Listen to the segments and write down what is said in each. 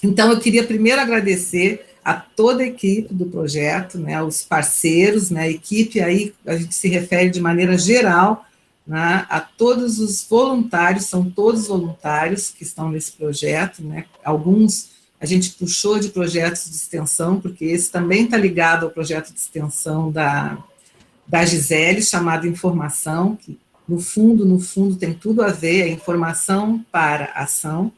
Então, eu queria primeiro agradecer a toda a equipe do projeto, né, os parceiros, né, a equipe aí, a gente se refere de maneira geral, né, a todos os voluntários, são todos voluntários que estão nesse projeto, né, alguns a gente puxou de projetos de extensão, porque esse também está ligado ao projeto de extensão da Gisele, chamado Informação, que no fundo tem tudo a ver, é informação para ação.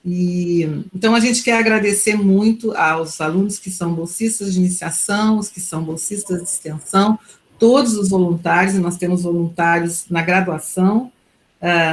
E, então, a gente quer agradecer muito aos alunos que são bolsistas de iniciação, os que são bolsistas de extensão, todos os voluntários, e nós temos voluntários na graduação,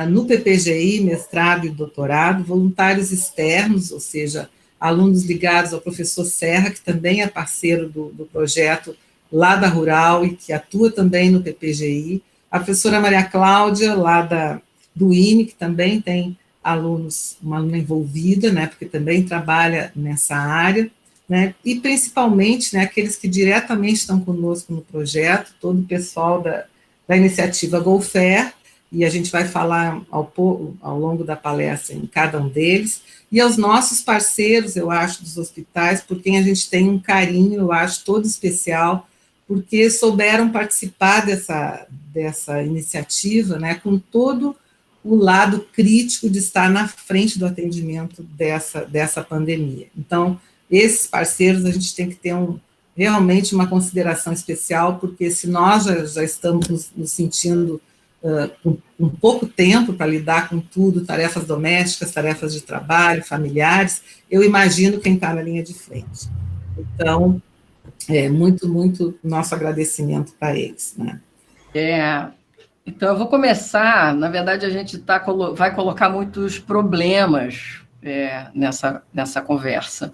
no PPGI, mestrado e doutorado, voluntários externos, ou seja, alunos ligados ao professor Serra, que também é parceiro do projeto lá da Rural e que atua também no PPGI, a professora Maria Cláudia, lá do INE, que também tem alunos, uma aluna envolvida, né, porque também trabalha nessa área, né, e principalmente, né, aqueles que diretamente estão conosco no projeto, todo o pessoal da iniciativa GoFair, e a gente vai falar ao longo da palestra em cada um deles, e aos nossos parceiros, eu acho, dos hospitais, por quem a gente tem um carinho, eu acho, todo especial, porque souberam participar dessa iniciativa, né, com todo o lado crítico de estar na frente do atendimento dessa pandemia. Então, esses parceiros, a gente tem que ter realmente uma consideração especial, porque se nós já estamos nos sentindo com pouco tempo para lidar com tudo, tarefas domésticas, tarefas de trabalho, familiares, eu imagino quem está na linha de frente. Então, muito nosso agradecimento para eles, né? Então, eu vou começar, na verdade, a gente vai colocar muitos problemas nessa conversa,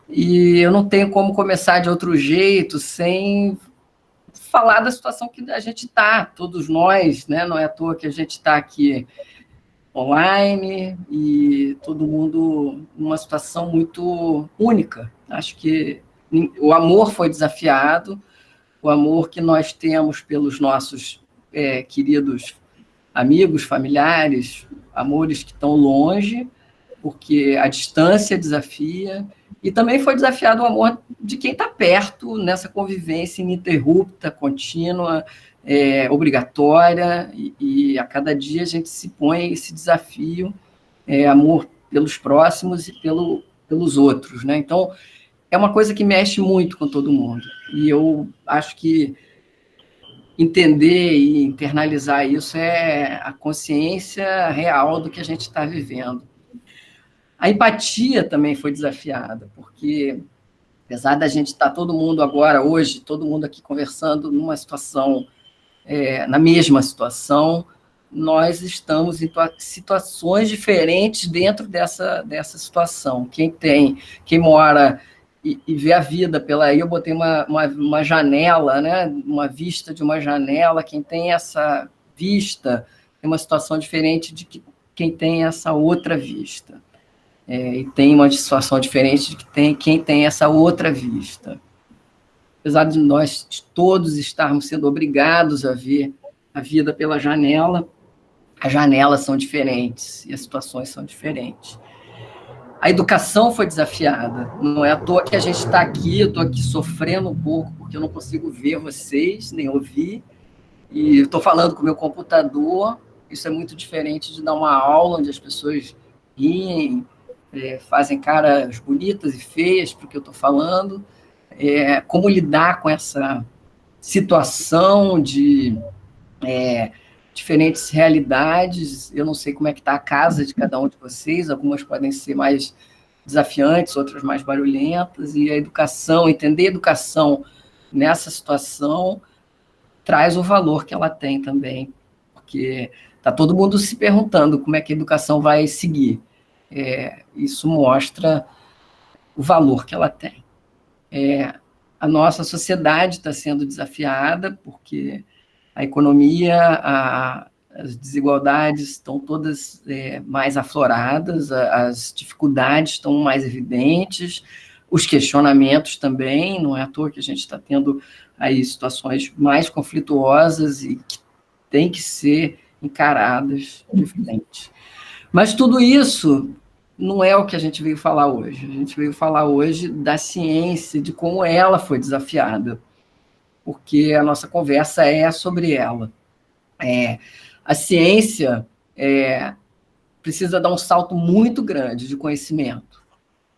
e eu não tenho como começar de outro jeito sem falar da situação que a gente está, todos nós, né? Não é à toa que a gente está aqui online e todo mundo numa situação muito única. Acho que o amor foi desafiado, o amor que nós temos pelos nossos queridos amigos, familiares, amores que estão longe, porque a distância desafia, e também foi desafiado o amor de quem está perto, nessa convivência ininterrupta, contínua, obrigatória, e a cada dia a gente se põe esse desafio, amor pelos próximos e pelos outros, né? Então, é uma coisa que mexe muito com todo mundo, e eu acho que entender e internalizar isso é a consciência real do que a gente está vivendo. A empatia também foi desafiada, porque, apesar da gente estar todo mundo agora, hoje, todo mundo aqui conversando numa situação, na mesma situação, nós estamos em situações diferentes dentro dessa situação. Quem mora e vê a vida pela... Aí eu botei uma janela, né? Uma vista de uma janela. Quem tem essa vista tem uma situação diferente de quem tem essa outra vista. E tem uma situação diferente de quem tem essa outra vista. Apesar de nós todos estarmos sendo obrigados a ver a vida pela janela, as janelas são diferentes e as situações são diferentes. A educação foi desafiada. Não é à toa que a gente está aqui, eu estou aqui sofrendo um pouco, porque eu não consigo ver vocês, nem ouvir, e estou falando com o meu computador. Isso é muito diferente de dar uma aula onde as pessoas riem, fazem caras bonitas e feias para o que eu estou falando. Como lidar com essa situação de diferentes realidades. Eu não sei como é que está a casa de cada um de vocês, algumas podem ser mais desafiantes, outras mais barulhentas, e a educação, entender a educação nessa situação traz o valor que ela tem também, porque está todo mundo se perguntando como é que a educação vai seguir. Isso mostra o valor que ela tem. A nossa sociedade está sendo desafiada, porque a economia, as desigualdades estão todas mais afloradas, as dificuldades estão mais evidentes, os questionamentos também, não é à toa que a gente está tendo aí situações mais conflituosas e que têm que ser encaradas de frente. Mas tudo isso não é o que a gente veio falar hoje. A gente veio falar hoje da ciência, de como ela foi desafiada, porque a nossa conversa é sobre ela. A ciência precisa dar um salto muito grande de conhecimento,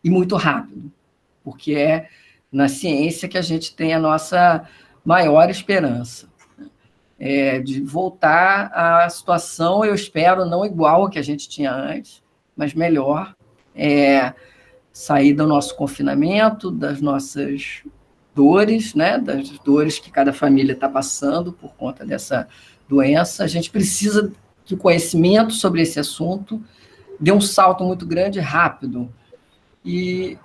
e muito rápido, porque é na ciência que a gente tem a nossa maior esperança. De voltar à situação, eu espero, não igual a que a gente tinha antes, mas melhor, sair do nosso confinamento, das nossas dores, né, das dores que cada família está passando por conta dessa doença. A gente precisa que o conhecimento sobre esse assunto dê um salto muito grande e rápido. E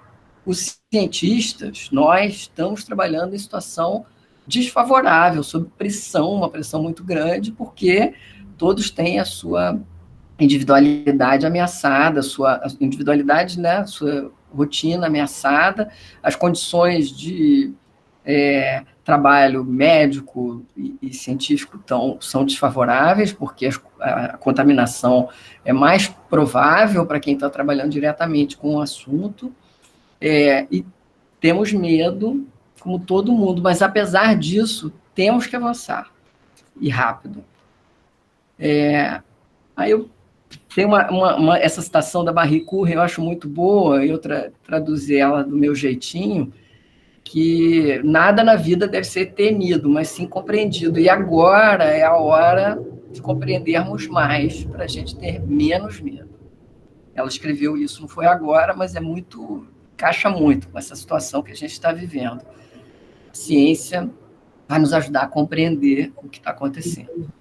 os cientistas, nós estamos trabalhando em situação desfavorável, sob pressão, uma pressão muito grande, porque todos têm a sua individualidade ameaçada, sua individualidade, né, sua rotina ameaçada, as condições de trabalho médico e científico são desfavoráveis, porque a contaminação é mais provável para quem está trabalhando diretamente com o assunto, e temos medo, como todo mundo, mas apesar disso, temos que avançar, e rápido. Aí eu tenho essa citação da Marie Curie, eu acho muito boa, eu traduzi ela do meu jeitinho, que nada na vida deve ser temido, mas sim compreendido. E agora é a hora de compreendermos mais, para a gente ter menos medo. Ela escreveu isso, não foi agora, mas encaixa muito com essa situação que a gente está vivendo. A ciência vai nos ajudar a compreender o que está acontecendo.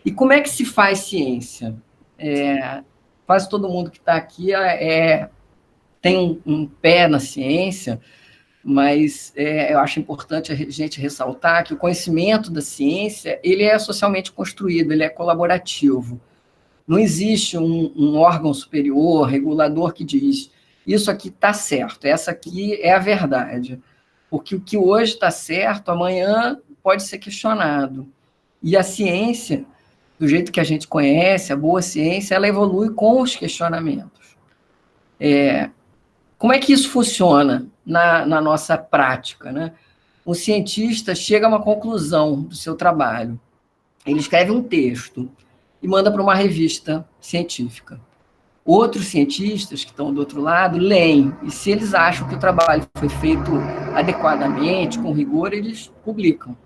E como é que se faz ciência? Quase todo mundo que está aqui tem um pé na ciência, mas eu acho importante a gente ressaltar que o conhecimento da ciência ele é socialmente construído, ele é colaborativo. Não existe um órgão superior, regulador, que diz isso aqui está certo, essa aqui é a verdade. Porque o que hoje está certo, amanhã pode ser questionado. E a ciência, do jeito que a gente conhece, a boa ciência, ela evolui com os questionamentos. Como é que isso funciona na nossa prática, né? O cientista chega a uma conclusão do seu trabalho. Ele escreve um texto e manda para uma revista científica. Outros cientistas que estão do outro lado leem, e se eles acham que o trabalho foi feito adequadamente, com rigor, eles publicam.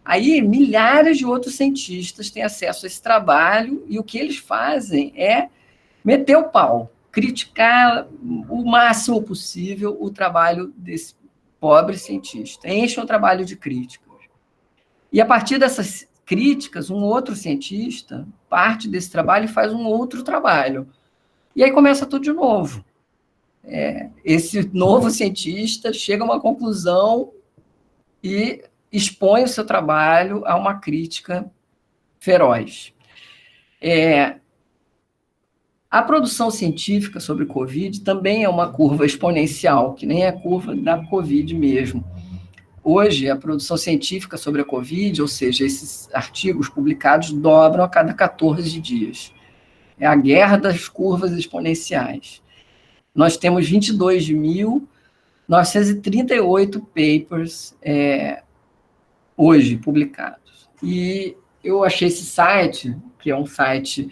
Aí, milhares de outros cientistas têm acesso a esse trabalho, e o que eles fazem é meter o pau, criticar o máximo possível o trabalho desse pobre cientista, enchem o trabalho de críticas. E, a partir dessas críticas, um outro cientista parte desse trabalho e faz um outro trabalho. E aí começa tudo de novo. Esse novo cientista chega a uma conclusão e expõe o seu trabalho a uma crítica feroz. A produção científica sobre Covid também é uma curva exponencial, que nem é a curva da Covid mesmo. Hoje, a produção científica sobre a Covid, ou seja, esses artigos publicados, dobram a cada 14 dias. É a guerra das curvas exponenciais. Nós temos 22.938 papers hoje publicados. E eu achei esse site, que é um site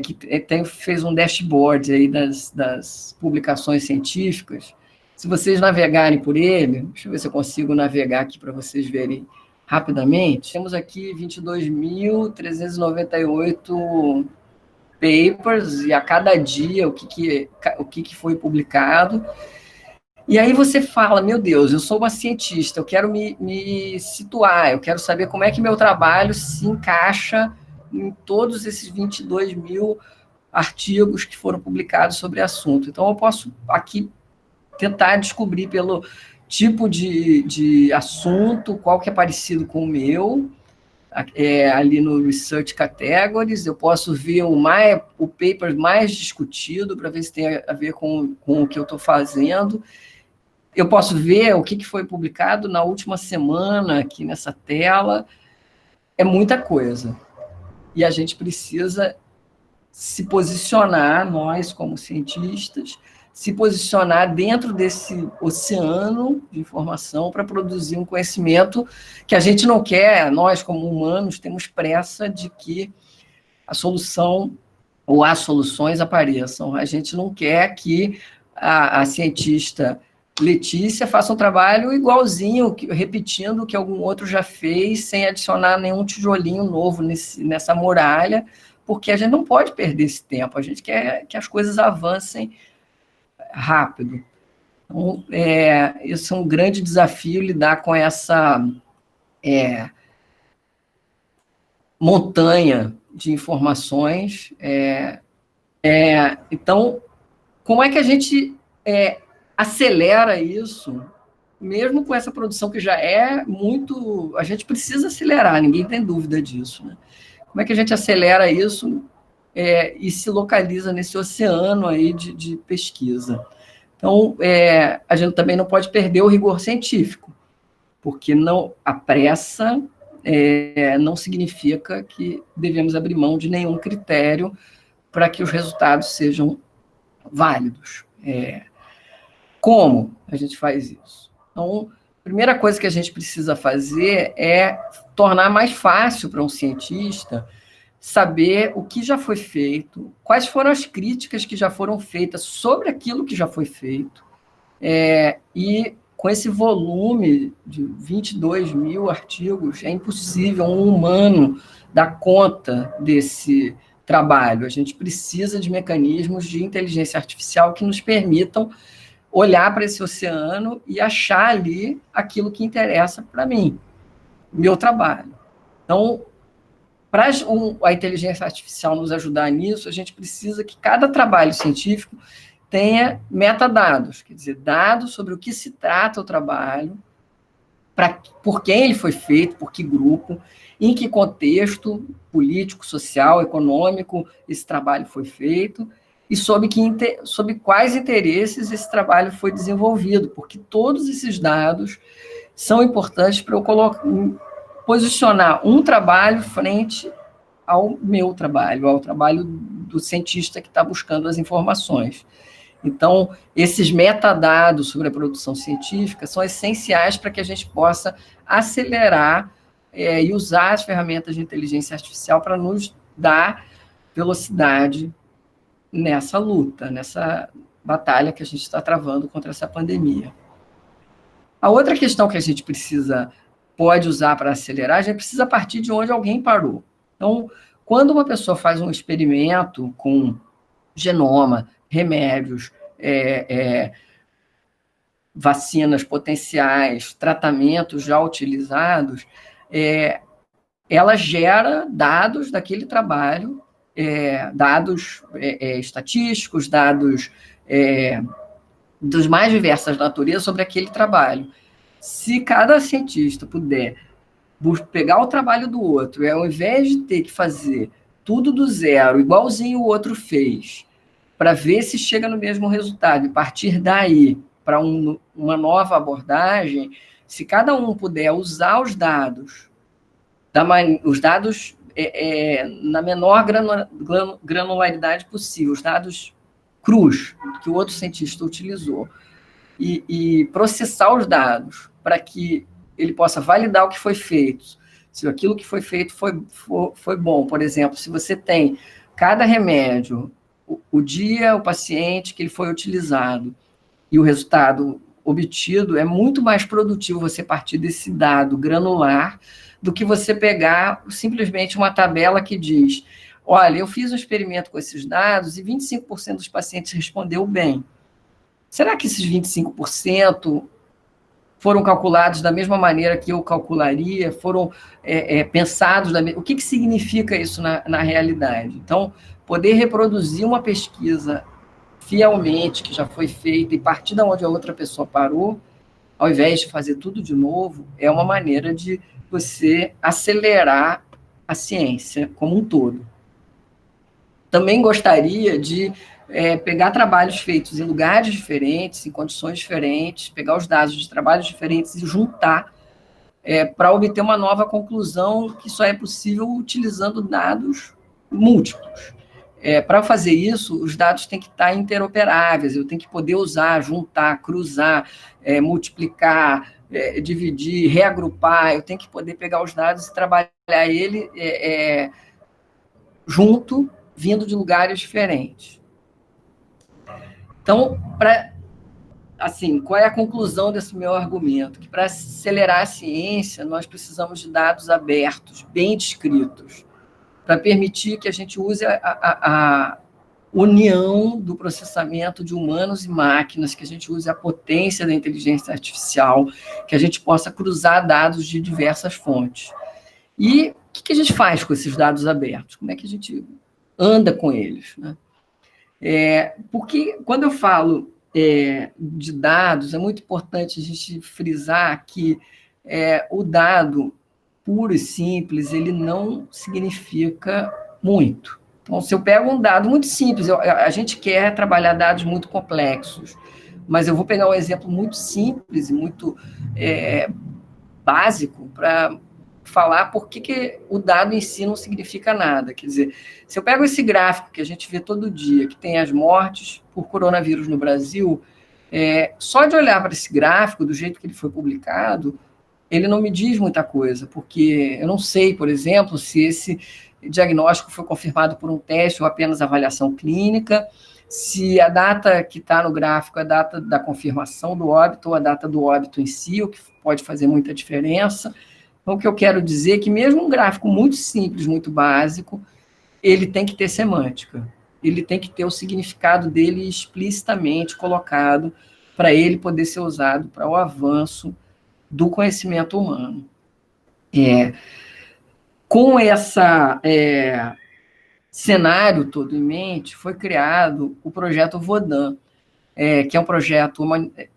que fez um dashboard aí das publicações científicas. Se vocês navegarem por ele, deixa eu ver se eu consigo navegar aqui para vocês verem rapidamente. Temos aqui 22.398 papers, e a cada dia o que foi publicado. E aí você fala, meu Deus, eu sou uma cientista, eu quero me situar, eu quero saber como é que meu trabalho se encaixa em todos esses 22.000 artigos que foram publicados sobre o assunto. Então, eu posso aqui tentar descobrir pelo tipo de assunto, qual que é parecido com o meu, ali no Research Categories, eu posso ver o paper mais discutido, para ver se tem a ver com o que eu estou fazendo. Eu posso ver o que foi publicado na última semana aqui nessa tela. É muita coisa. E a gente precisa se posicionar, nós como cientistas, se posicionar dentro desse oceano de informação para produzir um conhecimento que a gente não quer, nós como humanos temos pressa de que a solução ou as soluções apareçam. A gente não quer que a cientista Letícia faça um trabalho igualzinho, repetindo o que algum outro já fez, sem adicionar nenhum tijolinho novo nessa muralha, porque a gente não pode perder esse tempo, a gente quer que as coisas avancem rápido. Então, isso é um grande desafio, lidar com essa montanha de informações. Então, como é que a gente acelera isso, mesmo com essa produção que já é muito... A gente precisa acelerar, ninguém tem dúvida disso, né? Como é que a gente acelera isso e se localiza nesse oceano aí de pesquisa? Então, a gente também não pode perder o rigor científico, porque a pressa não significa que devemos abrir mão de nenhum critério para que os resultados sejam válidos. Como a gente faz isso? Então, a primeira coisa que a gente precisa fazer é tornar mais fácil para um cientista saber o que já foi feito, quais foram as críticas que já foram feitas sobre aquilo que já foi feito, e com esse volume de 22 mil artigos, é impossível um humano dar conta desse trabalho. A gente precisa de mecanismos de inteligência artificial que nos permitam olhar para esse oceano e achar ali aquilo que interessa para mim, meu trabalho. Então, para a inteligência artificial nos ajudar nisso, a gente precisa que cada trabalho científico tenha metadados, quer dizer, dados sobre o que se trata o trabalho, por quem ele foi feito, por que grupo, em que contexto político, social, econômico esse trabalho foi feito, e sob quais interesses esse trabalho foi desenvolvido, porque todos esses dados são importantes para eu posicionar um trabalho frente ao meu trabalho, ao trabalho do cientista que está buscando as informações. Então, esses metadados sobre a produção científica são essenciais para que a gente possa acelerar e usar as ferramentas de inteligência artificial para nos dar velocidade nessa luta, nessa batalha que a gente está travando contra essa pandemia. A outra questão que a gente pode usar para acelerar, a gente precisa partir de onde alguém parou. Então, quando uma pessoa faz um experimento com genoma, remédios, vacinas potenciais, tratamentos já utilizados, ela gera dados daquele trabalho, dados estatísticos, dados das mais diversas naturezas sobre aquele trabalho. Se cada cientista puder pegar o trabalho do outro, e ao invés de ter que fazer tudo do zero, igualzinho o outro fez, para ver se chega no mesmo resultado, e partir daí para uma nova abordagem, se cada um puder usar os dados na menor granularidade possível, os dados crus que o outro cientista utilizou, e processar os dados para que ele possa validar o que foi feito, se aquilo que foi feito foi bom. Por exemplo, se você tem cada remédio, o dia, o paciente que ele foi utilizado e o resultado obtido, é muito mais produtivo você partir desse dado granular do que você pegar simplesmente uma tabela que diz: olha, eu fiz um experimento com esses dados e 25% dos pacientes respondeu bem. Será que esses 25% foram calculados da mesma maneira que eu calcularia? Foram pensados da mesma... O que significa isso na realidade? Então, poder reproduzir uma pesquisa fielmente, que já foi feita, e partir de onde a outra pessoa parou, ao invés de fazer tudo de novo, é uma maneira de você acelerar a ciência como um todo. Também gostaria de pegar trabalhos feitos em lugares diferentes, em condições diferentes, pegar os dados de trabalhos diferentes e juntar para obter uma nova conclusão, que só é possível utilizando dados múltiplos. Para fazer isso, os dados têm que estar interoperáveis, eu tenho que poder usar, juntar, cruzar, multiplicar, dividir, reagrupar, eu tenho que poder pegar os dados e trabalhar ele junto, vindo de lugares diferentes. Então, assim, qual é a conclusão desse meu argumento? Que para acelerar a ciência, nós precisamos de dados abertos, bem descritos, para permitir que a gente use a união do processamento de humanos e máquinas, que a gente use a potência da inteligência artificial, que a gente possa cruzar dados de diversas fontes. E o que a gente faz com esses dados abertos? Como é que a gente anda com eles, né? Porque quando eu falo de dados, é muito importante a gente frisar que o dado puro e simples, ele não significa muito. Então, se eu pego um dado muito simples, a gente quer trabalhar dados muito complexos, mas eu vou pegar um exemplo muito simples e muito básico para falar por que o dado em si não significa nada. Quer dizer, se eu pego esse gráfico que a gente vê todo dia, que tem as mortes por coronavírus no Brasil, só de olhar para esse gráfico, do jeito que ele foi publicado, ele não me diz muita coisa, porque eu não sei, por exemplo, se esse diagnóstico foi confirmado por um teste ou apenas avaliação clínica, se a data que está no gráfico é a data da confirmação do óbito ou a data do óbito em si, o que pode fazer muita diferença. Então, o que eu quero dizer é que mesmo um gráfico muito simples, muito básico, ele tem que ter semântica, ele tem que ter o significado dele explicitamente colocado para ele poder ser usado para o avanço do conhecimento humano. Com esse cenário todo em mente, foi criado o projeto Vodan, que é um projeto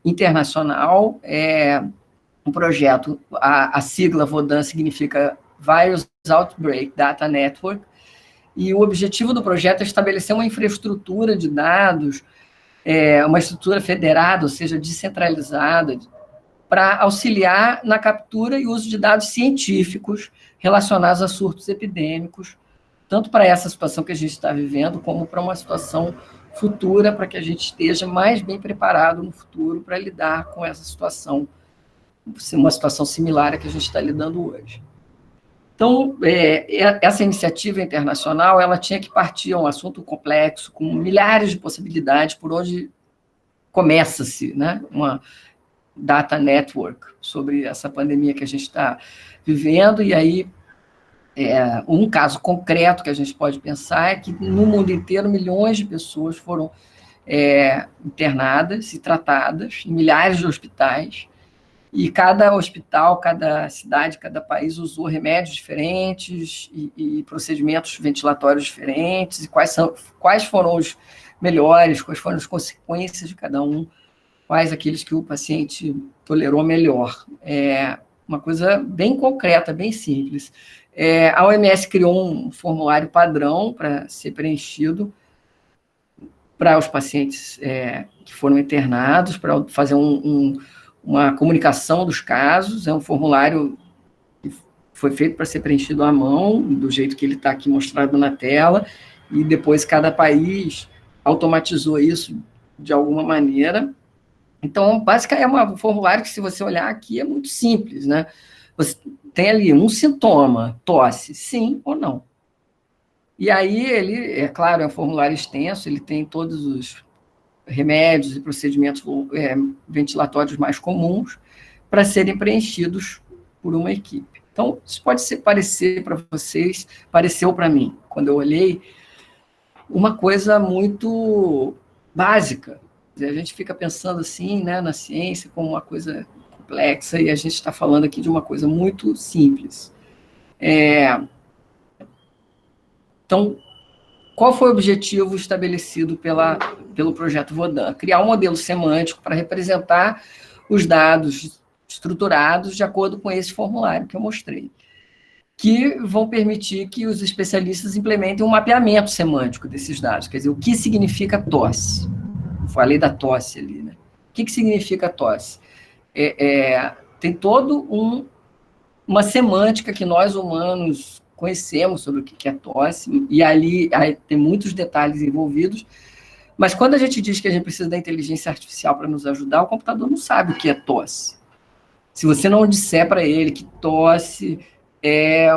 internacional, um projeto, a sigla Vodan significa Virus Outbreak Data Network, e o objetivo do projeto é estabelecer uma infraestrutura de dados, uma estrutura federada, ou seja, descentralizada, para auxiliar na captura e uso de dados científicos relacionados a surtos epidêmicos, tanto para essa situação que a gente está vivendo, como para uma situação futura, para que a gente esteja mais bem preparado no futuro para lidar com essa situação, uma situação similar à que a gente está lidando hoje. Então, essa iniciativa internacional, ela tinha que partir a um assunto complexo, com milhares de possibilidades, por onde começa-se, né, uma data network sobre essa pandemia que a gente está vivendo, e aí um caso concreto que a gente pode pensar é que no mundo inteiro milhões de pessoas foram internadas e tratadas em milhares de hospitais, e cada hospital, cada cidade, cada país usou remédios diferentes e procedimentos ventilatórios diferentes, e quais foram os melhores, quais foram as consequências de cada um, quais aqueles que o paciente tolerou melhor. Uma coisa bem concreta, bem simples. A OMS criou um formulário padrão para ser preenchido para os pacientes que foram internados, para fazer uma comunicação dos casos. É um formulário que foi feito para ser preenchido à mão, do jeito que ele está aqui mostrado na tela, e depois cada país automatizou isso de alguma maneira. Então, basicamente, um formulário que, se você olhar aqui, é muito simples, né? Você tem ali um sintoma, tosse, sim ou não. E aí, ele, é claro, é um formulário extenso, ele tem todos os remédios e procedimentos ventilatórios mais comuns para serem preenchidos por uma equipe. Então, isso pode parecer para vocês, pareceu para mim, quando eu olhei, uma coisa muito básica. A gente fica pensando assim, né, na ciência como uma coisa complexa, e a gente está falando aqui de uma coisa muito simples. Então, qual foi o objetivo estabelecido pelo projeto Vodan? Criar um modelo semântico para representar os dados estruturados de acordo com esse formulário que eu mostrei, que vão permitir que os especialistas implementem um mapeamento semântico desses dados, quer dizer, o que significa tosse. Falei da tosse ali, né? O que significa tosse? Tem todo uma semântica que nós humanos conhecemos sobre o que é tosse, e ali tem muitos detalhes envolvidos, mas quando a gente diz que a gente precisa da inteligência artificial para nos ajudar, o computador não sabe o que é tosse. Se você não disser para ele que tosse é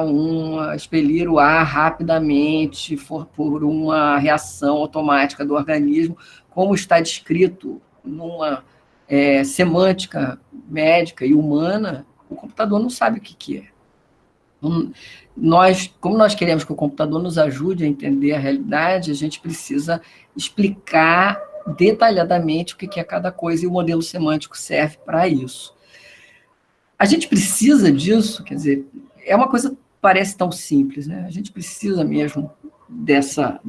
expelir o ar rapidamente por uma reação automática do organismo, como está descrito numa semântica médica e humana, o computador não sabe o que é. Como nós queremos que o computador nos ajude a entender a realidade, a gente precisa explicar detalhadamente o que é cada coisa, e o modelo semântico serve para isso. A gente precisa disso, quer dizer, é uma coisa que parece tão simples, né? A gente precisa mesmo dessa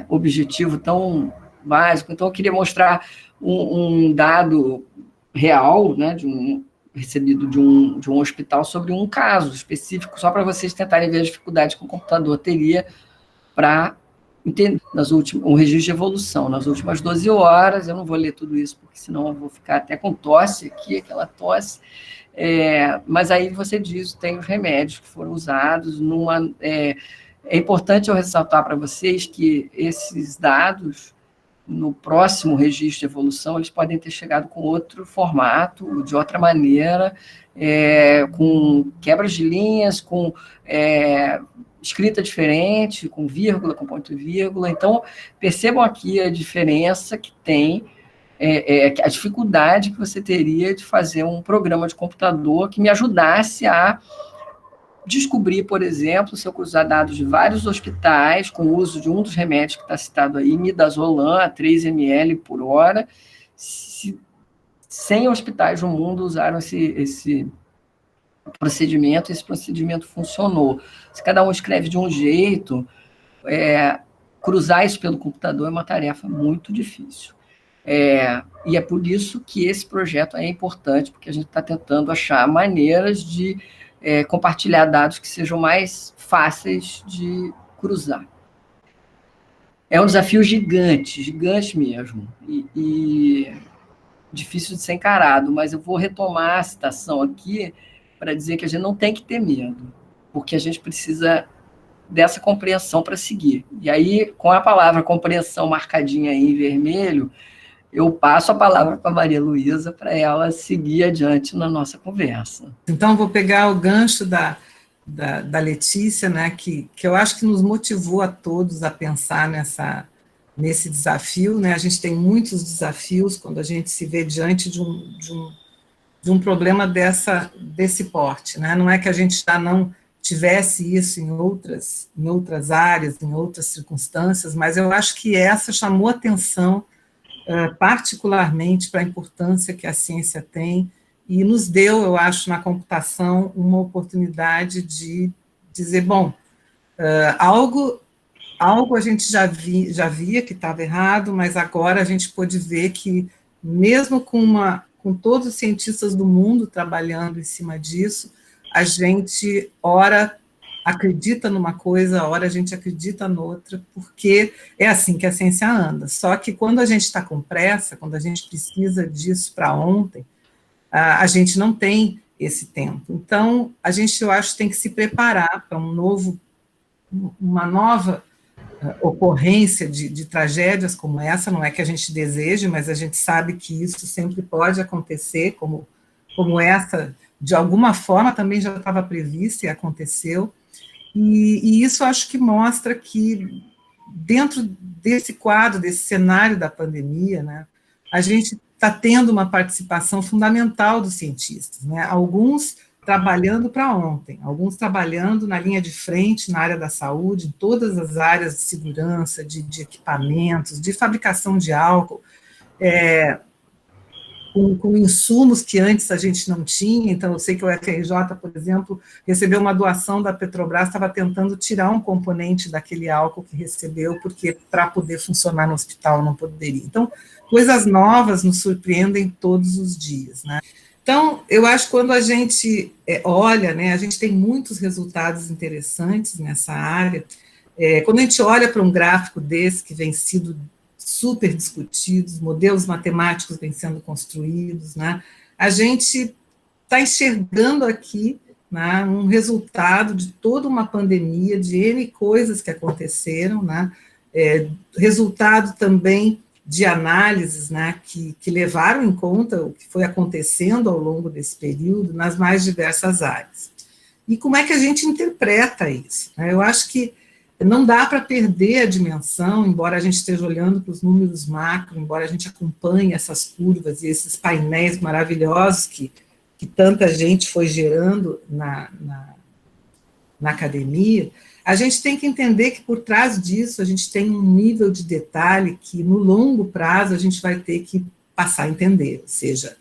objetivo tão básico. Então, eu queria mostrar um dado real, né, recebido de um hospital sobre um caso específico, só para vocês tentarem ver a dificuldade que o computador teria para entender um registro de evolução. Nas últimas 12 horas, eu não vou ler tudo isso, porque senão eu vou ficar até com tosse aqui, aquela tosse, mas aí você diz, tem os remédios que foram usados é importante eu ressaltar para vocês que esses dados, no próximo registro de evolução, eles podem ter chegado com outro formato, de outra maneira, com quebras de linhas, com escrita diferente, com vírgula, com ponto e vírgula. Então, percebam aqui a diferença que tem, a dificuldade que você teria de fazer um programa de computador que me ajudasse a descobrir, por exemplo, se eu cruzar dados de vários hospitais com o uso de um dos remédios que está citado aí, midazolam, a 3 ml por hora, 100 hospitais no mundo usaram esse procedimento, esse procedimento funcionou. Se cada um escreve de um jeito, cruzar isso pelo computador é uma tarefa muito difícil. E é por isso que esse projeto é importante, porque a gente está tentando achar maneiras de compartilhar dados que sejam mais fáceis de cruzar. É um desafio gigante, gigante mesmo, e difícil de ser encarado, mas eu vou retomar a citação aqui para dizer que a gente não tem que ter medo, porque a gente precisa dessa compreensão para seguir. E aí, com a palavra compreensão marcadinha aí em vermelho, eu passo a palavra para a Maria Luísa para ela seguir adiante na nossa conversa. Então, vou pegar o gancho da Letícia, né, que eu acho que nos motivou a todos a pensar nesse desafio, né? A gente tem muitos desafios quando a gente se vê diante de um problema desse porte, né? Não é que a gente já não tivesse isso em outras áreas, em outras circunstâncias, mas eu acho que essa chamou atenção particularmente para a importância que a ciência tem, e nos deu, eu acho, na computação, uma oportunidade de dizer, bom, algo a gente já via que estava errado, mas agora a gente pôde ver que, mesmo com todos os cientistas do mundo trabalhando em cima disso, a gente, ora, acredita numa coisa, ora a gente acredita noutra, porque é assim que a ciência anda. Só que quando a gente está com pressa, quando a gente precisa disso para ontem, a gente não tem esse tempo. Então, a gente, eu acho, tem que se preparar para uma nova ocorrência de tragédias como essa. Não é que a gente deseje, mas a gente sabe que isso sempre pode acontecer, como essa, de alguma forma, também já estava prevista e aconteceu. E isso acho que mostra que, dentro desse quadro, desse cenário da pandemia, né, a gente está tendo uma participação fundamental dos cientistas, né, alguns trabalhando para ontem, alguns trabalhando na linha de frente, na área da saúde, em todas as áreas de segurança, de equipamentos, de fabricação de álcool, com insumos que antes a gente não tinha. Então, eu sei que o FRJ, por exemplo, recebeu uma doação da Petrobras, estava tentando tirar um componente daquele álcool que recebeu, porque para poder funcionar no hospital não poderia. Então, coisas novas nos surpreendem todos os dias, né? Então, eu acho que quando a gente olha, né, a gente tem muitos resultados interessantes nessa área. Quando a gente olha para um gráfico desse, que vem sido super discutidos, modelos matemáticos vêm sendo construídos, né? A gente está enxergando aqui né, um resultado de toda uma pandemia, de N coisas que aconteceram, né, resultado também de análises, né, que levaram em conta o que foi acontecendo ao longo desse período nas mais diversas áreas. E como é que a gente interpreta isso? Eu acho que não dá para perder a dimensão, embora a gente esteja olhando para os números macro, embora a gente acompanhe essas curvas e esses painéis maravilhosos que tanta gente foi gerando na academia, a gente tem que entender que por trás disso a gente tem um nível de detalhe que no longo prazo a gente vai ter que passar a entender, ou seja,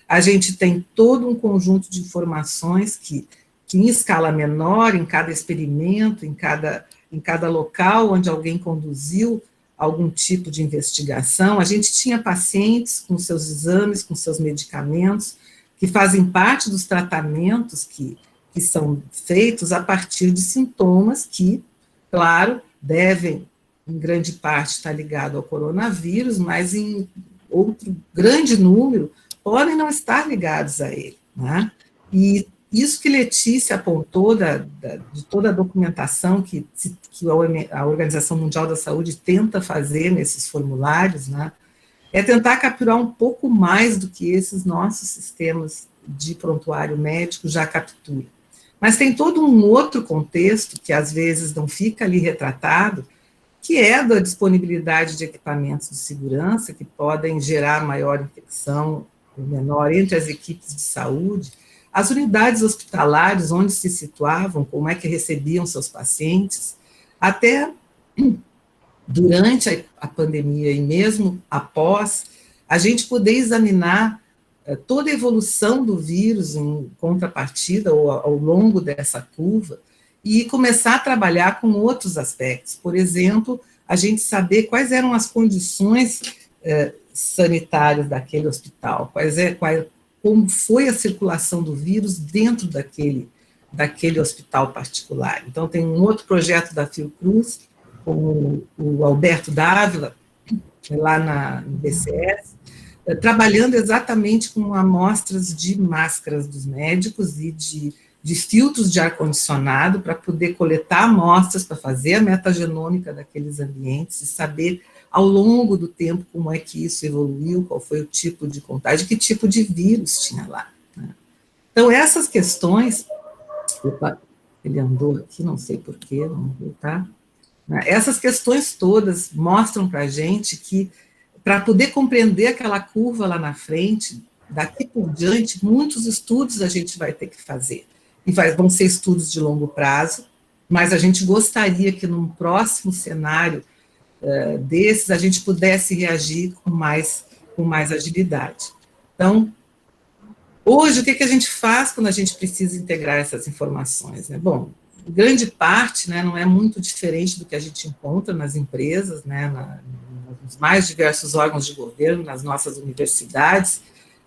a gente tem todo um conjunto de informações que em escala menor, em cada experimento, em cada local onde alguém conduziu algum tipo de investigação, a gente tinha pacientes com seus exames, com seus medicamentos, que fazem parte dos tratamentos que são feitos a partir de sintomas que, claro, devem, em grande parte, estar ligados ao coronavírus, mas em outro grande número podem não estar ligados a ele, né? E isso que Letícia apontou de toda a documentação que a Organização Mundial da Saúde tenta fazer nesses formulários, né, é tentar capturar um pouco mais do que esses nossos sistemas de prontuário médico já capturam. Mas tem todo um outro contexto que às vezes não fica ali retratado, que é da disponibilidade de equipamentos de segurança que podem gerar maior infecção ou menor entre as equipes de saúde, as unidades hospitalares onde se situavam, como é que recebiam seus pacientes, até durante a pandemia e mesmo após, a gente poder examinar toda a evolução do vírus em contrapartida ou ao longo dessa curva e começar a trabalhar com outros aspectos. Por exemplo, a gente saber quais eram as condições sanitárias daquele hospital, como foi a circulação do vírus dentro daquele hospital particular. Então, tem um outro projeto da Fiocruz, com o Alberto Dávila, lá no BCS, trabalhando exatamente com amostras de máscaras dos médicos e de filtros de ar-condicionado para poder coletar amostras, para fazer a metagenômica daqueles ambientes e saber, ao longo do tempo, como é que isso evoluiu, qual foi o tipo de contágio, que tipo de vírus tinha lá. Né? Então, essas questões... Opa, ele andou aqui, não sei porquê, vamos voltar. Essas questões todas mostram para a gente que, para poder compreender aquela curva lá na frente, daqui por diante, muitos estudos a gente vai ter que fazer. E vão ser estudos de longo prazo, mas a gente gostaria que num próximo cenário desses a gente pudesse reagir com mais agilidade. Então, hoje, o que a gente faz quando a gente precisa integrar essas informações? Né? Bom, grande parte, né, não é muito diferente do que a gente encontra nas empresas, né, nos mais diversos órgãos de governo, nas nossas universidades.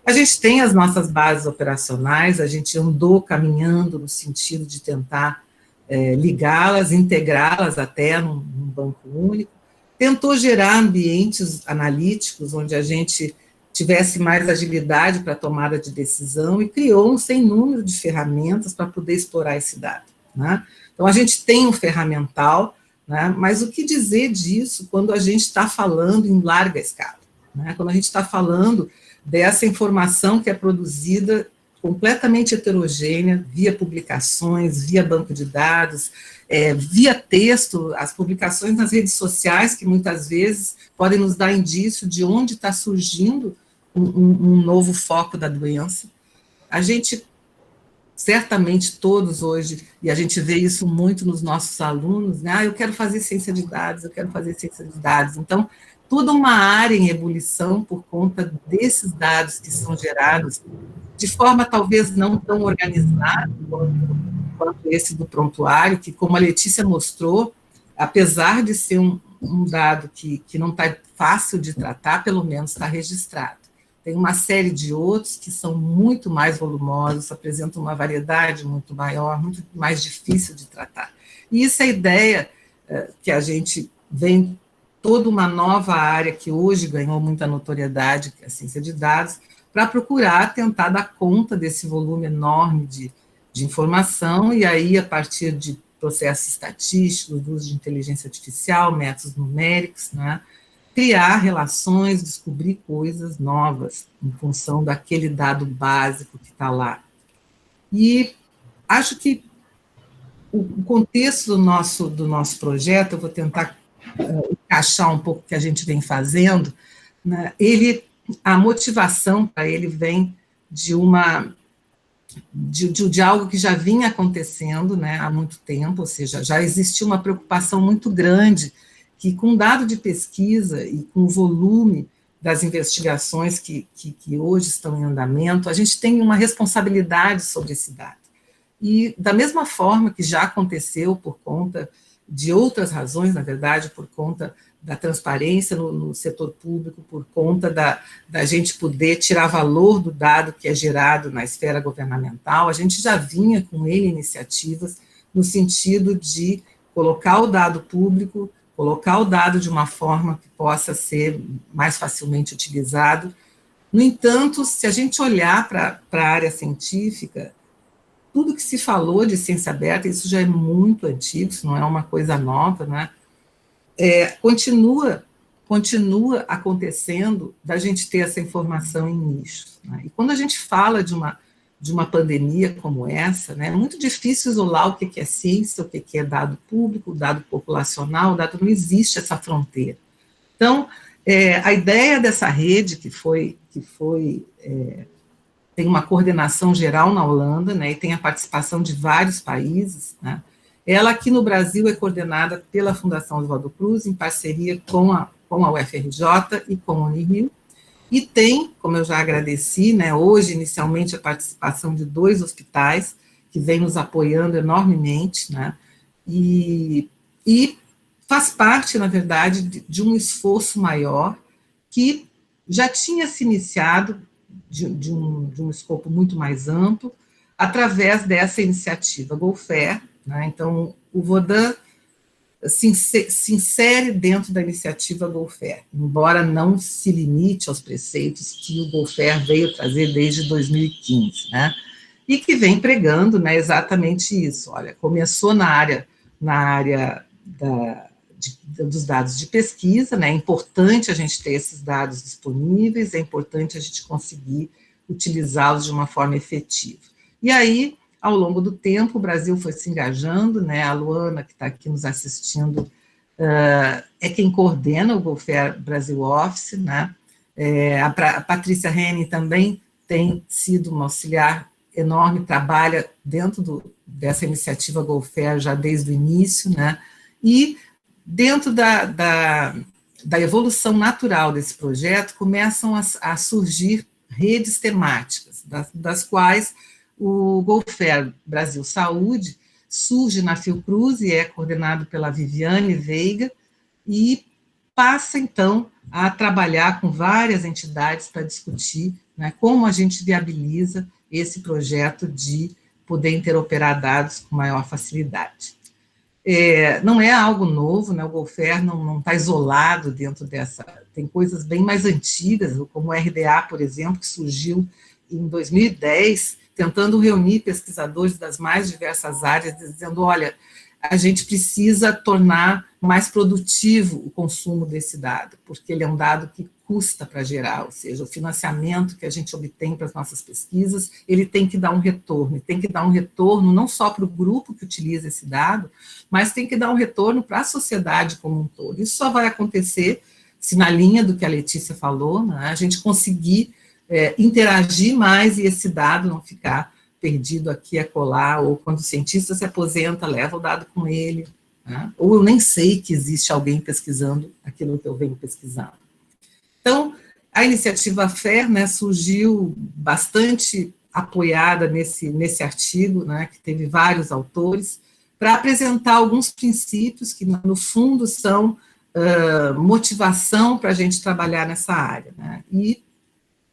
A gente tem as nossas bases operacionais, a gente andou caminhando no sentido de tentar ligá-las, integrá-las até num banco único, tentou gerar ambientes analíticos onde a gente tivesse mais agilidade para a tomada de decisão e criou um sem número de ferramentas para poder explorar esse dado. Né? Então, a gente tem um ferramental, né, mas o que dizer disso quando a gente está falando em larga escala? Né? Quando a gente está falando dessa informação que é produzida completamente heterogênea, via publicações, via banco de dados, via texto, as publicações nas redes sociais, que muitas vezes podem nos dar indício de onde está surgindo um novo foco da doença. A gente, certamente todos hoje, e a gente vê isso muito nos nossos alunos, né? Eu quero fazer ciência de dados, eu quero fazer ciência de dados. Então, toda uma área em ebulição por conta desses dados que são gerados de forma talvez não tão organizada quanto esse do prontuário, que, como a Letícia mostrou, apesar de ser um dado que não está fácil de tratar, pelo menos está registrado. Tem uma série de outros que são muito mais volumosos, apresentam uma variedade muito maior, muito mais difícil de tratar. E isso é a ideia que a gente vem, toda uma nova área que hoje ganhou muita notoriedade, que é a ciência de dados, para procurar tentar dar conta desse volume enorme de de informação, e aí, a partir de processos estatísticos, do uso de inteligência artificial, métodos numéricos, né, criar relações, descobrir coisas novas em função daquele dado básico que está lá. E acho que o contexto do nosso projeto, eu vou tentar encaixar um pouco o que a gente vem fazendo, né, a motivação para ele vem de algo que já vinha acontecendo, né, há muito tempo, ou seja, já existia uma preocupação muito grande que, com dado de pesquisa e com o volume das investigações que hoje estão em andamento, a gente tem uma responsabilidade sobre esse dado. E, da mesma forma que já aconteceu por conta de outras razões, na verdade, por conta da transparência no setor público, por conta da gente poder tirar valor do dado que é gerado na esfera governamental, a gente já vinha com ele iniciativas no sentido de colocar o dado público, colocar o dado de uma forma que possa ser mais facilmente utilizado. No entanto, se a gente olhar para a área científica, tudo que se falou de ciência aberta, isso já é muito antigo, isso não é uma coisa nova, né? Continua acontecendo da gente ter essa informação em nichos, né? E quando a gente fala de uma pandemia como essa, né, é muito difícil isolar o que é ciência, o que é dado público, dado populacional, não existe essa fronteira. Então, a ideia dessa rede tem uma coordenação geral na Holanda, né, e tem a participação de vários países, né. Ela aqui no Brasil é coordenada pela Fundação Oswaldo Cruz, em parceria com a UFRJ e com a Unirio, e tem, como eu já agradeci, né, hoje, inicialmente, a participação de 2 hospitais, que vem nos apoiando enormemente, né, e faz parte, na verdade, de um esforço maior, que já tinha se iniciado de um escopo muito mais amplo, através dessa iniciativa GoFair, né? Então, o Vodun se insere dentro da iniciativa GoFair, embora não se limite aos preceitos que o GoFair veio trazer desde 2015, né? E que vem pregando, né, exatamente isso. Olha, começou na área dos dados de pesquisa, né? É importante a gente ter esses dados disponíveis, é importante a gente conseguir utilizá-los de uma forma efetiva. E aí, ao longo do tempo, o Brasil foi se engajando, né? A Luana, que está aqui nos assistindo, é quem coordena o GoFair Brasil Office, né? A Patrícia Henning também tem sido uma auxiliar enorme, trabalha dentro dessa iniciativa GoFair já desde o início, né? E dentro da evolução natural desse projeto, começam a surgir redes temáticas, das quais o GoFair Brasil Saúde surge na Fiocruz e é coordenado pela Viviane Veiga, e passa, então, a trabalhar com várias entidades para discutir, né, como a gente viabiliza esse projeto de poder interoperar dados com maior facilidade. Não é algo novo, né, o GoFair não está isolado dentro dessa, tem coisas bem mais antigas, como o RDA, por exemplo, que surgiu em 2010, tentando reunir pesquisadores das mais diversas áreas, dizendo, olha, a gente precisa tornar mais produtivo o consumo desse dado, porque ele é um dado que custa para gerar, ou seja, o financiamento que a gente obtém para as nossas pesquisas, ele tem que dar um retorno, não só para o grupo que utiliza esse dado, mas tem que dar um retorno para a sociedade como um todo. Isso só vai acontecer se, na linha do que a Letícia falou, né, a gente conseguir interagir mais e esse dado não ficar perdido aqui, acolá, ou quando o cientista se aposenta, leva o dado com ele, né? Ou eu nem sei que existe alguém pesquisando aquilo que eu venho pesquisando. Então, a iniciativa FAIR, né, surgiu bastante apoiada nesse artigo, né, que teve vários autores, para apresentar alguns princípios que, no fundo, são motivação para a gente trabalhar nessa área, né? E,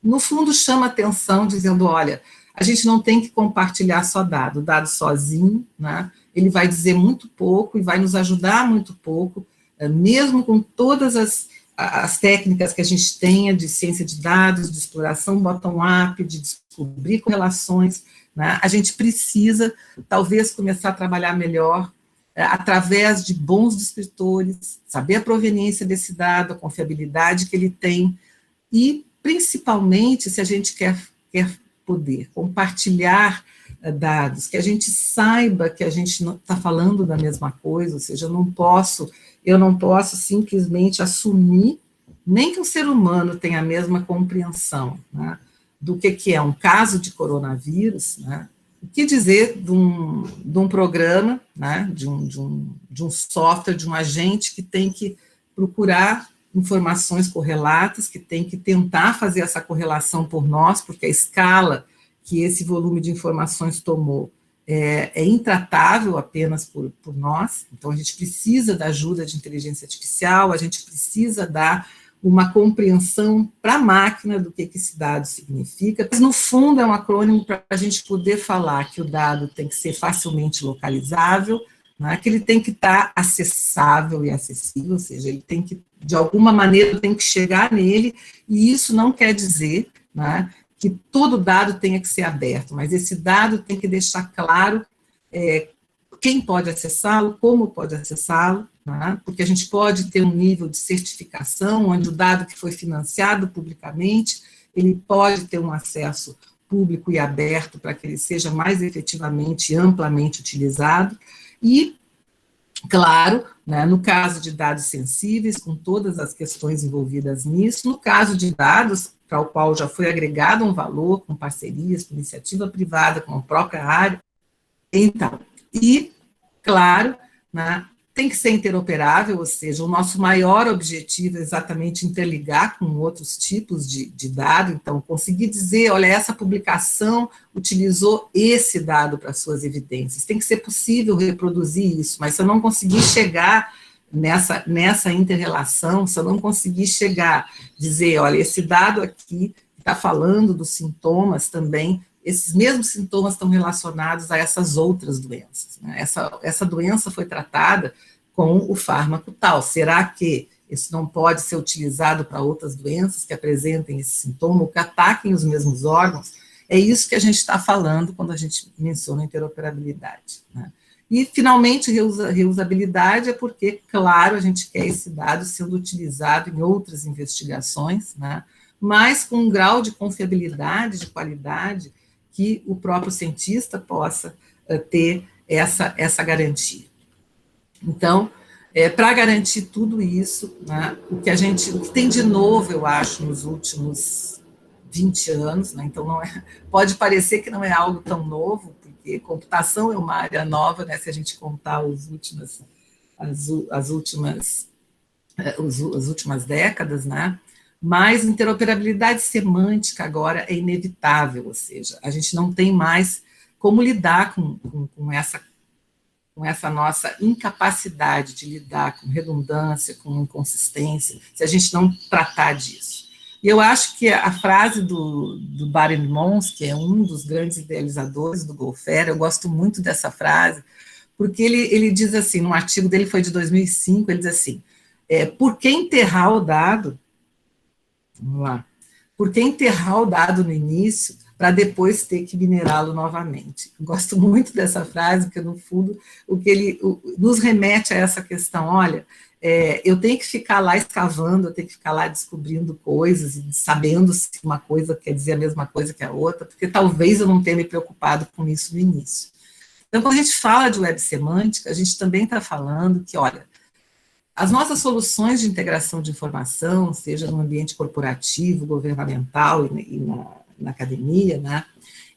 no fundo, chama atenção, dizendo, olha, a gente não tem que compartilhar só dado, o dado sozinho, né, ele vai dizer muito pouco e vai nos ajudar muito pouco, mesmo com todas as técnicas que a gente tenha de ciência de dados, de exploração bottom-up, de descobrir correlações, né? A gente precisa, talvez, começar a trabalhar melhor através de bons descritores, saber a proveniência desse dado, a confiabilidade que ele tem, e, principalmente, se a gente quer poder compartilhar dados, que a gente saiba que a gente não está falando da mesma coisa, ou seja, eu não posso simplesmente assumir, nem que o ser humano tenha a mesma compreensão, né, do que é um caso de coronavírus, né, o que dizer de um programa, né, de um software, de um agente que tem que procurar informações correlatas, que tem que tentar fazer essa correlação por nós, porque a escala que esse volume de informações tomou é intratável apenas por nós, então a gente precisa da ajuda de inteligência artificial, a gente precisa dar uma compreensão para a máquina do que esse dado significa, mas no fundo é um acrônimo para a gente poder falar que o dado tem que ser facilmente localizável, né, que ele tem que estar acessável e acessível, ou seja, ele tem que, de alguma maneira, tem que chegar nele, e isso não quer dizer, né, que todo dado tenha que ser aberto, mas esse dado tem que deixar claro quem pode acessá-lo, como pode acessá-lo, né, porque a gente pode ter um nível de certificação, onde o dado que foi financiado publicamente, ele pode ter um acesso público e aberto para que ele seja mais efetivamente e amplamente utilizado, e, claro, né, no caso de dados sensíveis, com todas as questões envolvidas nisso, no caso de dados para o qual já foi agregado um valor, com parcerias, com iniciativa privada, com a própria área, então, e, claro, né, tem que ser interoperável, ou seja, o nosso maior objetivo é exatamente interligar com outros tipos de dado, então, conseguir dizer, olha, essa publicação utilizou esse dado para suas evidências, tem que ser possível reproduzir isso, mas se eu não conseguir chegar nessa inter-relação, se eu não conseguir chegar, dizer, olha, esse dado aqui está falando dos sintomas também, esses mesmos sintomas estão relacionados a essas outras doenças, né? Essa doença foi tratada com o fármaco tal, será que isso não pode ser utilizado para outras doenças que apresentem esse sintoma, ou que ataquem os mesmos órgãos? É isso que a gente está falando quando a gente menciona interoperabilidade, né? E, finalmente, reusabilidade é porque, claro, a gente quer esse dado sendo utilizado em outras investigações, né, mas com um grau de confiabilidade, de qualidade, que o próprio cientista possa ter essa garantia. Então, para garantir tudo isso, né, o que tem de novo, eu acho, nos últimos 20 anos, né, então pode parecer que não é algo tão novo, porque computação é uma área nova, né, se a gente contar as últimas décadas, né, mas interoperabilidade semântica agora é inevitável, ou seja, a gente não tem mais como lidar com essa nossa incapacidade de lidar com redundância, com inconsistência, se a gente não tratar disso. E eu acho que a frase do Baron Mons, que é um dos grandes idealizadores do Goldfair, eu gosto muito dessa frase, porque ele diz assim, num artigo dele, foi de 2005, ele diz assim, por que enterrar o dado? Vamos lá. Por que enterrar o dado no início para depois ter que minerá-lo novamente? Eu gosto muito dessa frase, porque, no fundo, o que ele nos remete a essa questão, olha, eu tenho que ficar lá escavando, eu tenho que ficar lá descobrindo coisas, e sabendo se uma coisa quer dizer a mesma coisa que a outra, porque talvez eu não tenha me preocupado com isso no início. Então, quando a gente fala de web semântica, a gente também está falando que, olha, as nossas soluções de integração de informação, seja no ambiente corporativo, governamental e na academia, né,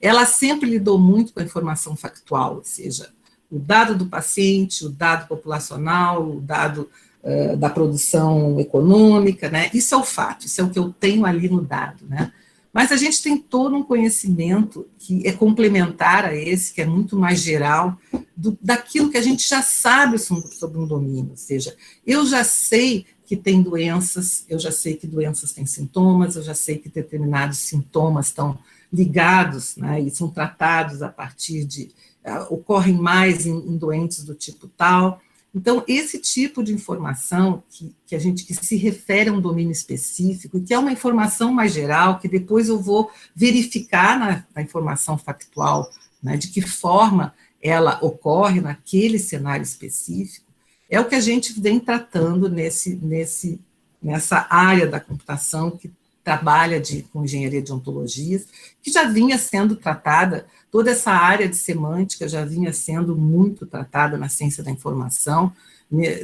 ela sempre lidou muito com a informação factual, ou seja, o dado do paciente, o dado populacional, o dado da produção econômica, né, isso é o fato, isso é o que eu tenho ali no dado, né. Mas a gente tem todo um conhecimento que é complementar a esse, que é muito mais geral, daquilo que a gente já sabe sobre um domínio, ou seja, eu já sei que tem doenças, eu já sei que doenças têm sintomas, eu já sei que determinados sintomas estão ligados, né, e são tratados a partir ocorrem mais em doentes do tipo tal. Então, esse tipo de informação que se refere a um domínio específico, que é uma informação mais geral, que depois eu vou verificar na informação factual, né, de que forma ela ocorre naquele cenário específico, é o que a gente vem tratando nessa área da computação que trabalha com engenharia de ontologias, que já vinha sendo tratada, toda essa área de semântica já vinha sendo muito tratada na ciência da informação,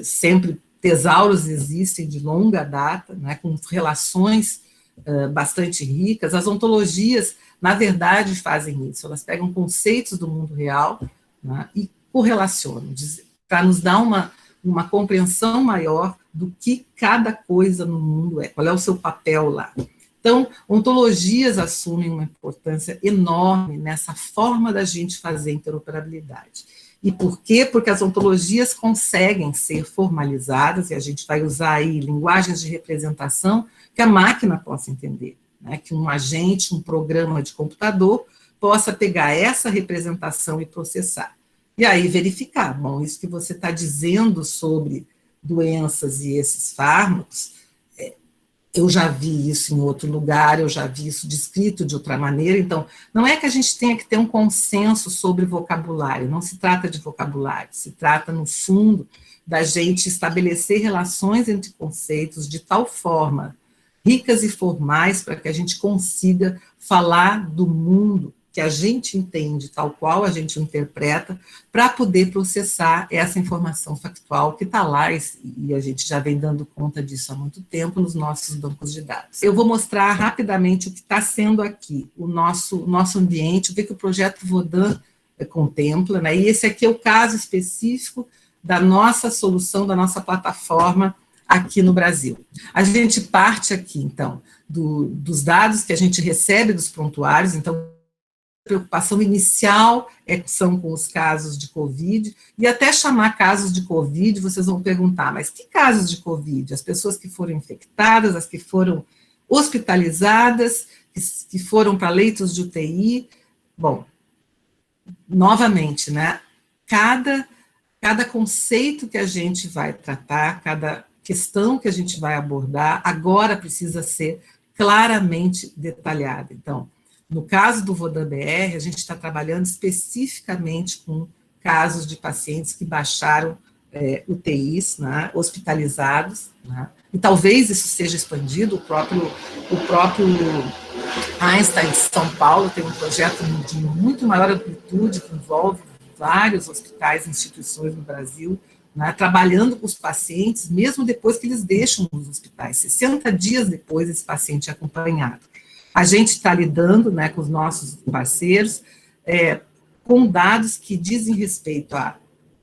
sempre tesauros existem de longa data, né, com relações bastante ricas. As ontologias, na verdade, fazem isso, elas pegam conceitos do mundo real, né, e correlacionam, para nos dar uma compreensão maior do que cada coisa no mundo é, qual é o seu papel lá. Então, ontologias assumem uma importância enorme nessa forma da gente fazer interoperabilidade. E por quê? Porque as ontologias conseguem ser formalizadas, e a gente vai usar aí linguagens de representação que a máquina possa entender, né? Que um agente, um programa de computador, possa pegar essa representação e processar. E aí verificar, bom, isso que você está dizendo sobre doenças e esses fármacos, eu já vi isso em outro lugar, eu já vi isso descrito de outra maneira, então, não é que a gente tenha que ter um consenso sobre vocabulário, não se trata de vocabulário, se trata, no fundo, da gente estabelecer relações entre conceitos de tal forma, ricas e formais, para que a gente consiga falar do mundo que a gente entende, tal qual a gente interpreta, para poder processar essa informação factual que está lá, e a gente já vem dando conta disso há muito tempo nos nossos bancos de dados. Eu vou mostrar rapidamente o que está sendo aqui, o nosso ambiente, o que o projeto Vodun contempla, né? E esse aqui é o caso específico da nossa solução, da nossa plataforma aqui no Brasil. A gente parte aqui, então, dos dados que a gente recebe dos prontuários, então, preocupação inicial são com os casos de Covid, e até chamar casos de Covid, vocês vão perguntar, mas que casos de Covid? As pessoas que foram infectadas, as que foram hospitalizadas, que foram para leitos de UTI, bom, novamente, né, cada conceito que a gente vai tratar, cada questão que a gente vai abordar, agora precisa ser claramente detalhada. Então, no caso do Vodun-BR, a gente está trabalhando especificamente com casos de pacientes que baixaram UTIs, né, hospitalizados, né, e talvez isso seja expandido, o próprio Einstein de São Paulo tem um projeto de muito maior amplitude, que envolve vários hospitais e instituições no Brasil, né, trabalhando com os pacientes, mesmo depois que eles deixam os hospitais, 60 dias depois esse paciente é acompanhado. A gente está lidando, né, com os nossos parceiros, com dados que dizem respeito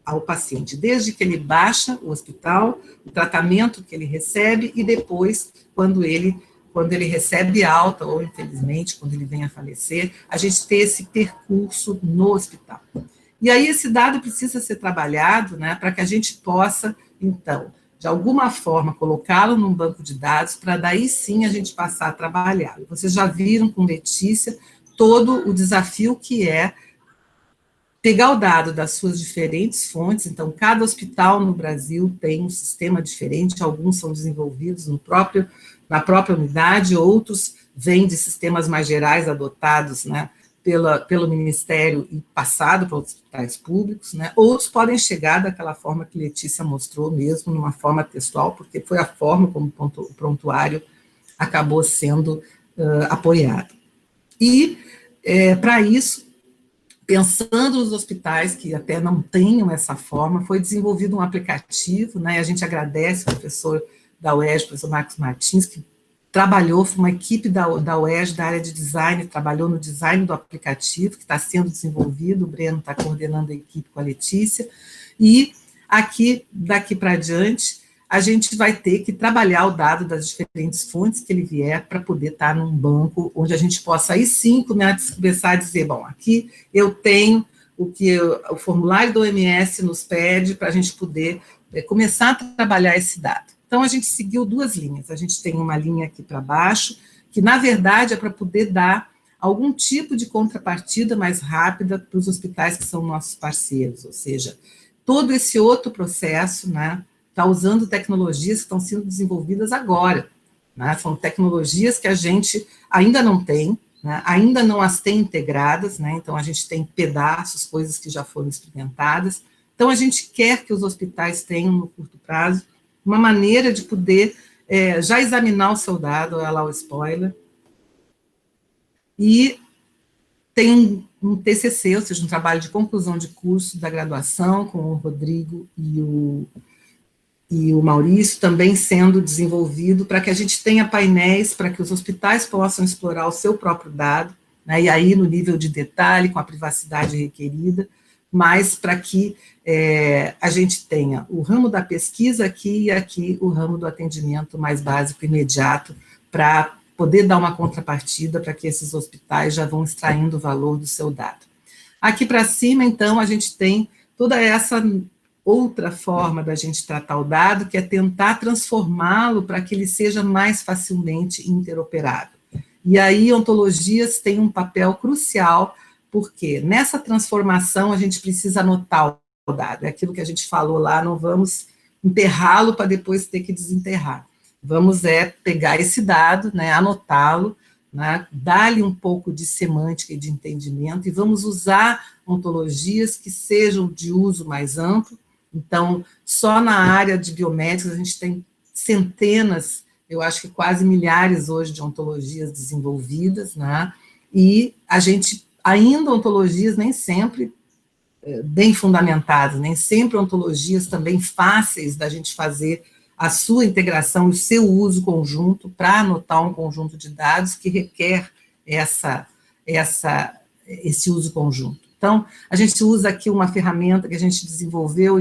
ao paciente, desde que ele baixa o hospital, o tratamento que ele recebe, e depois, quando ele recebe alta, ou infelizmente, quando ele vem a falecer, a gente tem esse percurso no hospital. E aí esse dado precisa ser trabalhado, né, para que a gente possa, então, de alguma forma, colocá-lo num banco de dados, para daí sim a gente passar a trabalhar. Vocês já viram com Letícia todo o desafio que é pegar o dado das suas diferentes fontes, então cada hospital no Brasil tem um sistema diferente, alguns são desenvolvidos na própria unidade, outros vêm de sistemas mais gerais adotados, né, pelo Ministério e passado para os hospitais públicos, né? Outros podem chegar daquela forma que Letícia mostrou mesmo, numa forma textual, porque foi a forma como o prontuário acabou sendo apoiado. E, para isso, pensando nos hospitais que até não tenham essa forma, foi desenvolvido um aplicativo, né? A gente agradece o professor da UERJ, o professor Marcos Martins, que trabalhou, foi uma equipe da UERJ, da área de design, trabalhou no design do aplicativo, que está sendo desenvolvido, o Breno está coordenando a equipe com a Letícia, e daqui para adiante, a gente vai ter que trabalhar o dado das diferentes fontes que ele vier, para poder estar num banco, onde a gente possa aí sim começar a dizer, bom, aqui eu tenho o que o formulário do OMS nos pede, para a gente poder começar a trabalhar esse dado. Então, a gente seguiu duas linhas. A gente tem uma linha aqui para baixo, que, na verdade, é para poder dar algum tipo de contrapartida mais rápida para os hospitais que são nossos parceiros, ou seja, todo esse outro processo, né, está usando tecnologias que estão sendo desenvolvidas agora, né, são tecnologias que a gente ainda não tem, né, ainda não as tem integradas, né, então a gente tem pedaços, coisas que já foram experimentadas, então a gente quer que os hospitais tenham, no curto prazo, uma maneira de poder já examinar o seu dado, olha lá o spoiler, e tem um TCC, ou seja, um trabalho de conclusão de curso da graduação, com o Rodrigo e o Maurício, também sendo desenvolvido para que a gente tenha painéis para que os hospitais possam explorar o seu próprio dado, né, e aí no nível de detalhe, com a privacidade requerida, mas para que a gente tenha o ramo da pesquisa aqui e aqui o ramo do atendimento mais básico, imediato, para poder dar uma contrapartida para que esses hospitais já vão extraindo o valor do seu dado. Aqui para cima, então, a gente tem toda essa outra forma da gente tratar o dado, que é tentar transformá-lo para que ele seja mais facilmente interoperável. E aí, ontologias têm um papel crucial, porque nessa transformação a gente precisa anotar o dado, é aquilo que a gente falou lá, não vamos enterrá-lo para depois ter que desenterrar. Vamos pegar esse dado, né, anotá-lo, né, dar-lhe um pouco de semântica e de entendimento, e vamos usar ontologias que sejam de uso mais amplo. Então, só na área de biomédicos a gente tem centenas, eu acho que quase milhares hoje de ontologias desenvolvidas, né, e a gente, ainda ontologias nem sempre bem fundamentadas, nem sempre ontologias também fáceis da gente fazer a sua integração, o seu uso conjunto para anotar um conjunto de dados que requer esse uso conjunto. Então, a gente usa aqui uma ferramenta que a gente desenvolveu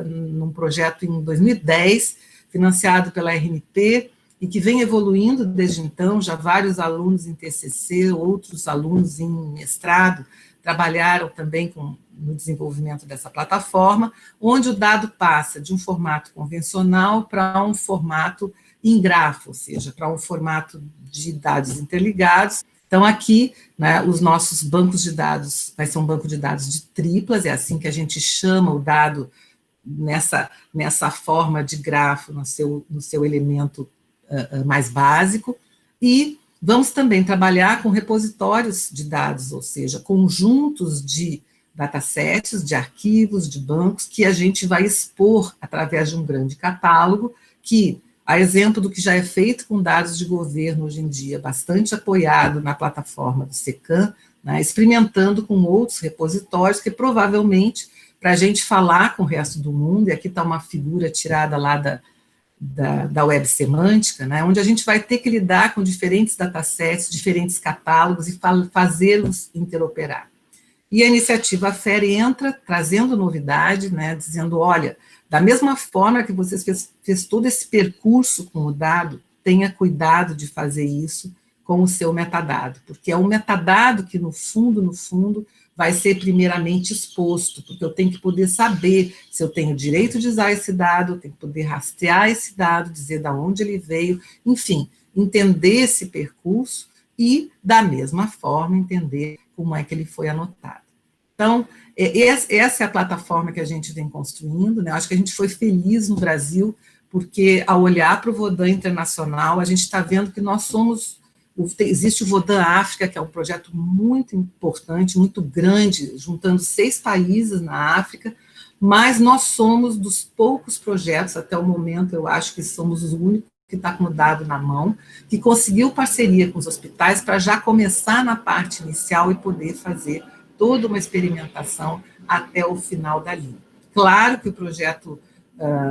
num projeto em 2010, financiado pela RNP, e que vem evoluindo desde então, já vários alunos em TCC, outros alunos em mestrado, trabalharam também no desenvolvimento dessa plataforma, onde o dado passa de um formato convencional para um formato em grafo, ou seja, para um formato de dados interligados. Então, aqui, né, os nossos bancos de dados, vai ser um banco de dados de triplas, é assim que a gente chama o dado nessa forma de grafo, no seu elemento mais básico, e vamos também trabalhar com repositórios de dados, ou seja, conjuntos de datasets, de arquivos, de bancos, que a gente vai expor através de um grande catálogo, que, a exemplo do que já é feito com dados de governo hoje em dia, bastante apoiado na plataforma do SECAM, né, experimentando com outros repositórios, que provavelmente, para a gente falar com o resto do mundo, e aqui está uma figura tirada lá da web semântica, né, onde a gente vai ter que lidar com diferentes datasets, diferentes catálogos e fazê-los interoperar. E a iniciativa FAIR entra trazendo novidade, né, dizendo, olha, da mesma forma que você fez todo esse percurso com o dado, tenha cuidado de fazer isso com o seu metadado, porque é o metadado que, no fundo, vai ser primeiramente exposto, porque eu tenho que poder saber se eu tenho direito de usar esse dado, eu tenho que poder rastrear esse dado, dizer de onde ele veio, enfim, entender esse percurso e, da mesma forma, entender como é que ele foi anotado. Então, essa é a plataforma que a gente vem construindo, né? Acho que a gente foi feliz no Brasil, porque, ao olhar para o Vodan Internacional, a gente está vendo que nós somos... Existe o Vodan África, que é um projeto muito importante, muito grande, juntando 6 países na África, mas nós somos dos poucos projetos, até o momento, eu acho que somos os únicos que está com o dado na mão, que conseguiu parceria com os hospitais para já começar na parte inicial e poder fazer toda uma experimentação até o final da linha. Claro que o projeto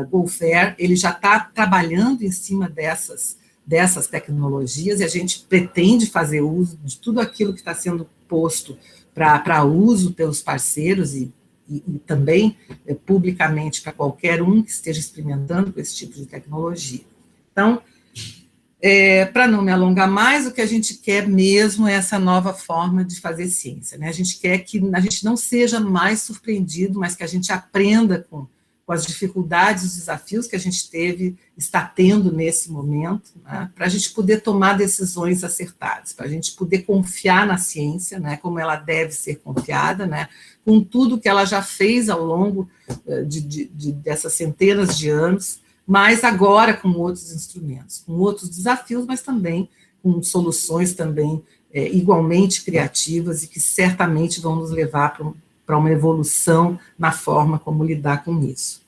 GoFair, ele já está trabalhando em cima dessas tecnologias, e a gente pretende fazer uso de tudo aquilo que está sendo posto para uso pelos parceiros e também publicamente para qualquer um que esteja experimentando com esse tipo de tecnologia. Então, para não me alongar mais, o que a gente quer mesmo é essa nova forma de fazer ciência, né? A gente quer que a gente não seja mais surpreendido, mas que a gente aprenda com as dificuldades, os desafios que a gente está tendo nesse momento, né, para a gente poder tomar decisões acertadas, para a gente poder confiar na ciência, né, como ela deve ser confiada, né, com tudo que ela já fez ao longo dessas centenas de anos, mas agora com outros instrumentos, com outros desafios, mas também com soluções também igualmente criativas e que certamente vão nos levar para uma evolução na forma como lidar com isso.